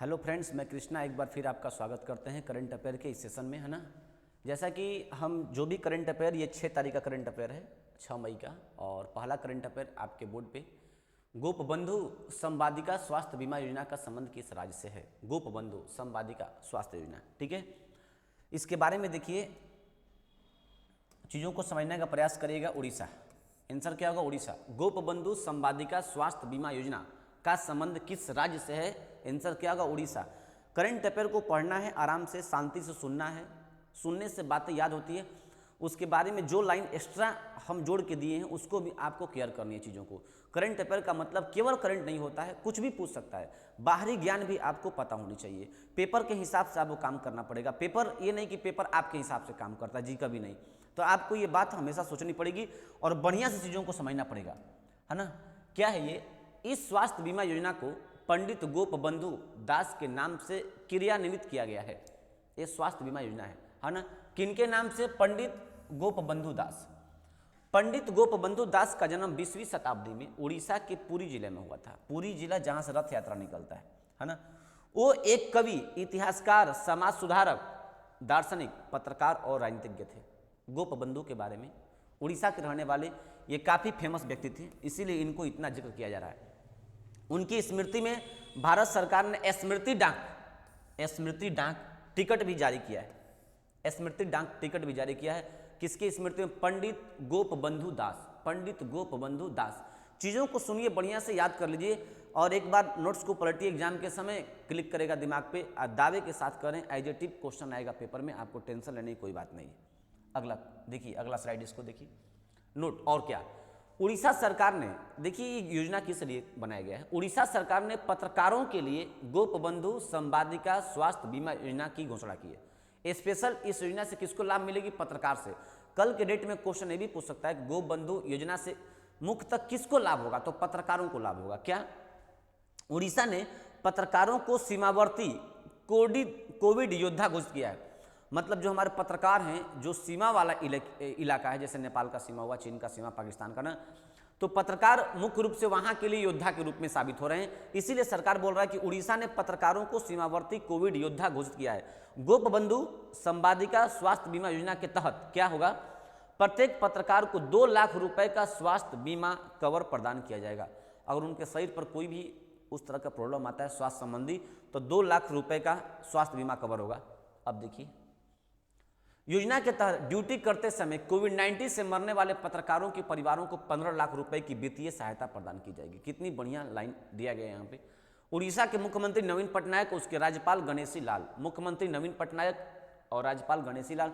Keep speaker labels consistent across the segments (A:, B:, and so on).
A: Hello friends, मैं कृष्णा एक बार फिर आपका स्वागत करते हैं करंट अफेयर के इस सेशन में, है ना। जैसा कि हम जो भी करंट अफेयर, ये 6 तारीख का करंट अफेयर है, 6 मई का। और पहला करंट अफेयर आपके बोर्ड पे, गोपबंधु संवादिका स्वास्थ्य बीमा योजना का संबंध किस राज्य से है। गोपबंधु संवादिका स्वास्थ्य योजना, ठीक है। इसके बारे में देखिए, चीज़ों को समझने का प्रयास करिएगा। उड़ीसा, आंसर क्या होगा? उड़ीसा। गोपबंधु संवादिका स्वास्थ्य बीमा योजना का संबंध किस राज्य से है? आंसर क्या होगा? उड़ीसा। करंट अफेयर को पढ़ना है, आराम से शांति से सुनना है, सुनने से बातें याद होती है। उसके बारे में जो लाइन एक्स्ट्रा हम जोड़ के दिए हैं उसको भी आपको केयर करनी है चीज़ों को। करंट अफेयर का मतलब केवल करंट नहीं होता है, कुछ भी पूछ सकता है। बाहरी ज्ञान भी आपको पता होनी चाहिए। पेपर के हिसाब से आपको काम करना पड़ेगा। पेपर ये नहीं कि पेपर आपके हिसाब से काम करता है, जी कभी नहीं। तो आपको ये बात हमेशा सोचनी पड़ेगी और बढ़िया से चीज़ों को समझना पड़ेगा, है ना। क्या है ये? इस स्वास्थ्य बीमा योजना को पंडित गोपबंधु दास के नाम से क्रियान्वित किया गया है। ये स्वास्थ्य बीमा योजना है ना। किनके नाम से? पंडित गोपबंधु दास। पंडित गोपबंधु दास का जन्म 20वीं शताब्दी में उड़ीसा के पुरी जिले में हुआ था। पुरी जिला जहां से रथ यात्रा निकलता है ना। वो एक कवि, इतिहासकार, समाज सुधारक, दार्शनिक, पत्रकार और राजनीतिज्ञ थे। गोपबंधु के बारे में, उड़ीसा के रहने वाले ये काफ़ी फेमस व्यक्ति थे, इसीलिए इनको इतना जिक्र किया जा रहा है। उनकी स्मृति में भारत सरकार ने स्मृति डाक टिकट भी जारी किया है। स्मृति डाक टिकट भी जारी किया है। किसकी स्मृति में? पंडित गोपबंधु दास। पंडित गोपबंधु दास। चीज़ों को सुनिए, बढ़िया से याद कर लीजिए और एक बार नोट्स को पलटिए। एग्जाम के समय क्लिक करेगा दिमाग पे और दावे के साथ करें। एडजेक्टिव क्वेश्चन आएगा पेपर में, आपको टेंशन लेने की कोई बात नहीं है। अगला देखिए, अगला स्लाइड इसको देखिए, नोट। और क्या? उड़ीसा सरकार ने, देखिए ये योजना किस लिए बनाया गया है। उड़ीसा सरकार ने पत्रकारों के लिए गोपबंधु संवादिका स्वास्थ्य बीमा योजना की घोषणा की है। स्पेशल इस योजना से किसको लाभ मिलेगी? पत्रकार से। कल के डेट में क्वेश्चन ये भी पूछ सकता है, गोपबंधु योजना से मुख्यतः किसको लाभ होगा? तो पत्रकारों को लाभ होगा। क्या? उड़ीसा ने पत्रकारों को सीमावर्ती कोविड योद्धा घोषित किया है। मतलब जो हमारे पत्रकार हैं, जो सीमा वाला इलाका है, जैसे नेपाल का सीमा हुआ, चीन का सीमा, पाकिस्तान का ना, तो पत्रकार मुख्य रूप से वहां के लिए योद्धा के रूप में साबित हो रहे हैं। इसीलिए सरकार बोल रहा है कि उड़ीसा ने पत्रकारों को सीमावर्ती कोविड योद्धा घोषित किया है। गोपबंधु संवादिका स्वास्थ्य बीमा योजना के तहत क्या होगा? प्रत्येक पत्रकार को 2 लाख रुपए का स्वास्थ्य बीमा कवर प्रदान किया जाएगा। अगर उनके शरीर पर कोई भी उस तरह का प्रॉब्लम आता है स्वास्थ्य संबंधी, तो 2 लाख रुपए का स्वास्थ्य बीमा कवर होगा। अब देखिए, योजना के तहत ड्यूटी करते समय कोविड-19 से मरने वाले पत्रकारों के परिवारों को 15 लाख रुपए की वित्तीय सहायता प्रदान की जाएगी। कितनी बढ़िया लाइन दिया गया है यहाँ पे। उड़ीसा के मुख्यमंत्री नवीन पटनायक, उसके राज्यपाल गणेशी लाल। मुख्यमंत्री नवीन पटनायक और राज्यपाल गणेशी लाल।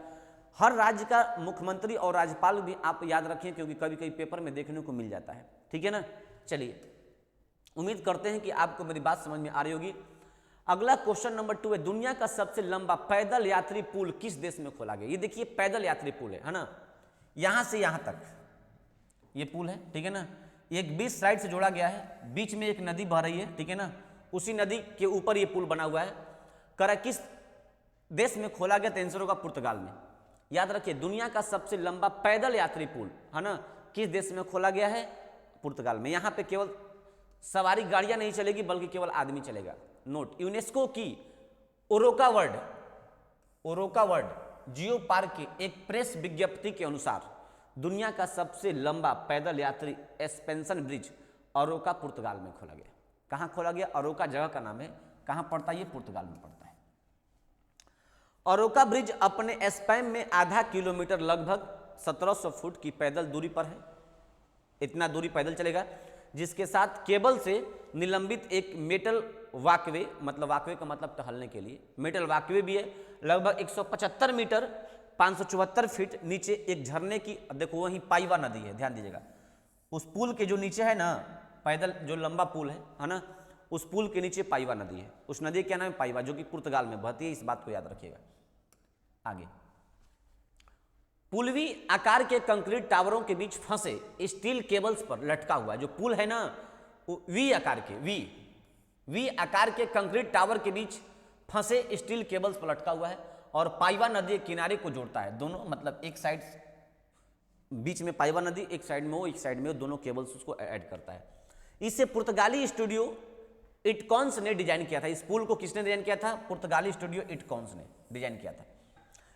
A: हर राज्य का मुख्यमंत्री और राज्यपाल भी आप याद रखें, क्योंकि कभी कभी पेपर में देखने को मिल जाता है, ठीक है ना। चलिए, उम्मीद करते हैं कि आपको मेरी बात समझ में आ रही होगी। अगला क्वेश्चन नंबर 2 है, दुनिया का सबसे लंबा पैदल यात्री पुल किस देश में खोला गया? ये देखिए पैदल यात्री पुल है ना, यहां से यहां तक ये पुल है, ठीक है ना। एक 20 साइड से जोड़ा गया है, बीच में एक नदी बह रही है, ठीक है ना। उसी नदी के ऊपर ये पुल बना हुआ है। करा किस देश में खोला गया? तो आंसर होगा पुर्तगाल में। याद रखिए, दुनिया का सबसे लंबा पैदल यात्री पुल, है ना, किस देश में खोला गया है? पुर्तगाल में। यहाँ पे केवल सवारी गाड़ियां नहीं चलेगी, बल्कि केवल आदमी चलेगा। नोट, यूनेस्को की ओरोका वर्ल्ड जियो पार्क की एक प्रेस विज्ञप्ति के अनुसार दुनिया का सबसे लंबा पैदल यात्री सस्पेंशन ब्रिज अरोका पुर्तगाल में खोला गया। कहां खोला गया? अरोका जगह का नाम है। कहां पड़ता है? ये पुर्तगाल में पड़ता है। अरोका ब्रिज अपने स्पैन में आधा किलोमीटर, लगभग 1700 फुट की पैदल दूरी पर है। इतना दूरी पैदल चलेगा, जिसके साथ केबल से निलंबित एक मेटल वाकवे, मतलब वाकवे का मतलब टहलने के लिए, मेटल वाकवे भी है। लगभग 175 मीटर 574 फीट नीचे एक झरने की, देखो वहीं पाइवा नदी है, ध्यान दीजिएगा। उस पुल के जो नीचे है ना, पैदल जो लंबा पुल है ना, उस पुल के नीचे पाइवा नदी है। उस नदी का नाम है पाइवा, जो कि पुर्तगाल में बहती है। इस बात को याद रखिएगा। आगे, पुलवी आकार के कंक्रीट टावरों के बीच फंसे स्टील केबल्स पर लटका हुआ है। जो पुल है ना, वी आकार के कंक्रीट टावर के बीच फंसे स्टील केबल्स पर लटका हुआ है और पाइवा नदी के किनारे को जोड़ता है। दोनों, मतलब एक साइड बीच में पाइवा नदी, एक साइड में वो, एक साइड में वो, दोनों केबल्स उसको ऐड करता है। इससे पुर्तगाली इटकॉन्स ने डिजाइन किया था। इस पुल को किसने डिजाइन किया था? पुर्तगाली स्टूडियो इटकॉन्स ने डिजाइन किया था।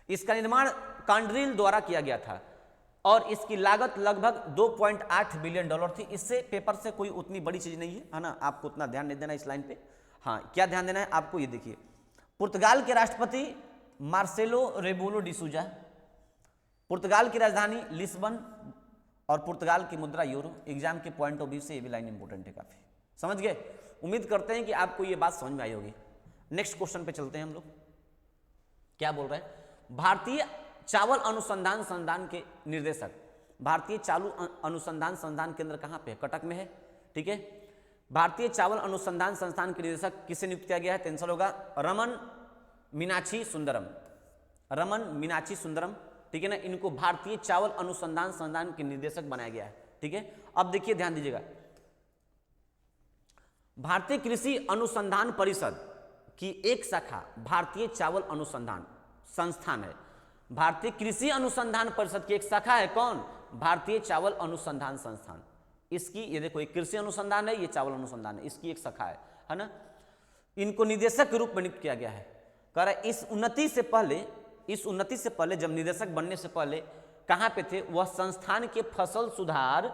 A: इसका निर्माण कांड्रिल द्वारा किया गया था और इसकी लागत लगभग 2.8 बिलियन डॉलर थी। इससे पेपर से कोई उतनी बड़ी चीज नहीं है ना, आपको उतना ध्यान नहीं देना इस लाइन पे। हाँ, क्या ध्यान देना है आपको, ये देखिए, पुर्तगाल के राष्ट्रपति मार्सेलो रेबोलो डिसूजा, पुर्तगाल की राजधानी लिस्बन और पुर्तगाल की मुद्रा यूरो। एग्जाम के पॉइंट ऑफ व्यू से ये भी लाइन इंपॉर्टेंट है काफी, समझ गए। उम्मीद करते हैं कि आपको ये बात समझ में आई होगी। नेक्स्ट क्वेश्चन पे चलते हैं हम लोग। क्या बोल रहे हैं? भारतीय चावल अनुसंधान संस्थान के निर्देशक, भारतीय चावल अनुसंधान संस्थान केंद्र कहाँ पे है? कटक में है, ठीक है। भारतीय चावल अनुसंधान संस्थान के निर्देशक किसे नियुक्त किया गया है? आंसर होगा रमन मीनाक्षी सुंदरम, रमन मीनाक्षी सुंदरम, ठीक है ना। इनको भारतीय चावल अनुसंधान संस्थान के निर्देशक बनाया गया है, ठीक है। अब देखिए, ध्यान दीजिएगा, भारतीय कृषि अनुसंधान परिषद की एक शाखा भारतीय चावल अनुसंधान संस्थान है। भारतीय कृषि अनुसंधान परिषद की एक शाखा है, कौन? भारतीय चावल अनुसंधान संस्थान। इसकी, ये देखो, एक कृषि अनुसंधान है, ये चावल अनुसंधान है, इसकी एक शाखा है ना। इनको निदेशक के रूप में नियुक्त किया गया है। कह रहा है इस उन्नति से पहले जब निदेशक बनने से पहले कहाँ पे थे? वह संस्थान के फसल सुधार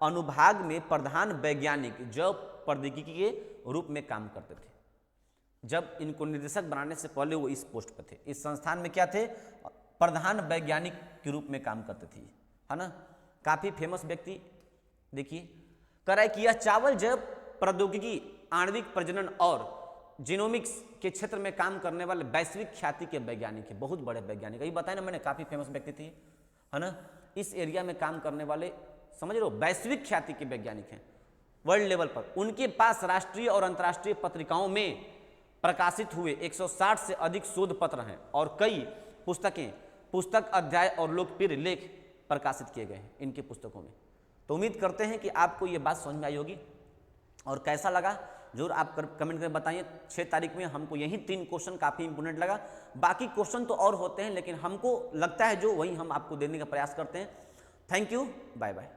A: अनुभाग में प्रधान वैज्ञानिक जैव प्रौद्योगिकी के रूप में काम करते थे। जब इनको निदेशक बनाने से पहले वो इस पोस्ट पर थे, इस संस्थान में क्या थे? प्रधान वैज्ञानिक के रूप में काम करते थे, है ना। काफी फेमस व्यक्ति। देखिए, कह रहा है कि यह चावल जैव प्रौद्योगिकी, आणविक प्रजनन और जीनोमिक्स के क्षेत्र में काम करने वाले वैश्विक ख्याति के वैज्ञानिक है, बहुत बड़े वैज्ञानिक है। ये बताया ना मैंने, काफी फेमस व्यक्ति थे, है ना। इस एरिया में काम करने वाले, समझ लो, वैश्विक ख्याति के वैज्ञानिक हैं वर्ल्ड लेवल पर। उनके पास राष्ट्रीय और अंतर्राष्ट्रीय पत्रिकाओं में प्रकाशित हुए 160 से अधिक शोध पत्र हैं और कई पुस्तक अध्याय और लोकप्रिय लेख प्रकाशित किए गए हैं इनकी पुस्तकों में। तो उम्मीद करते हैं कि आपको ये बात समझ में आई होगी, और कैसा लगा जरूर आप कमेंट में बताइए। 6 तारीख में हमको यही 3 क्वेश्चन काफ़ी इंपोर्टेंट लगा। बाकी क्वेश्चन तो और होते हैं, लेकिन हमको लगता है जो, वही हम आपको देने का प्रयास करते हैं। Thank you, bye bye.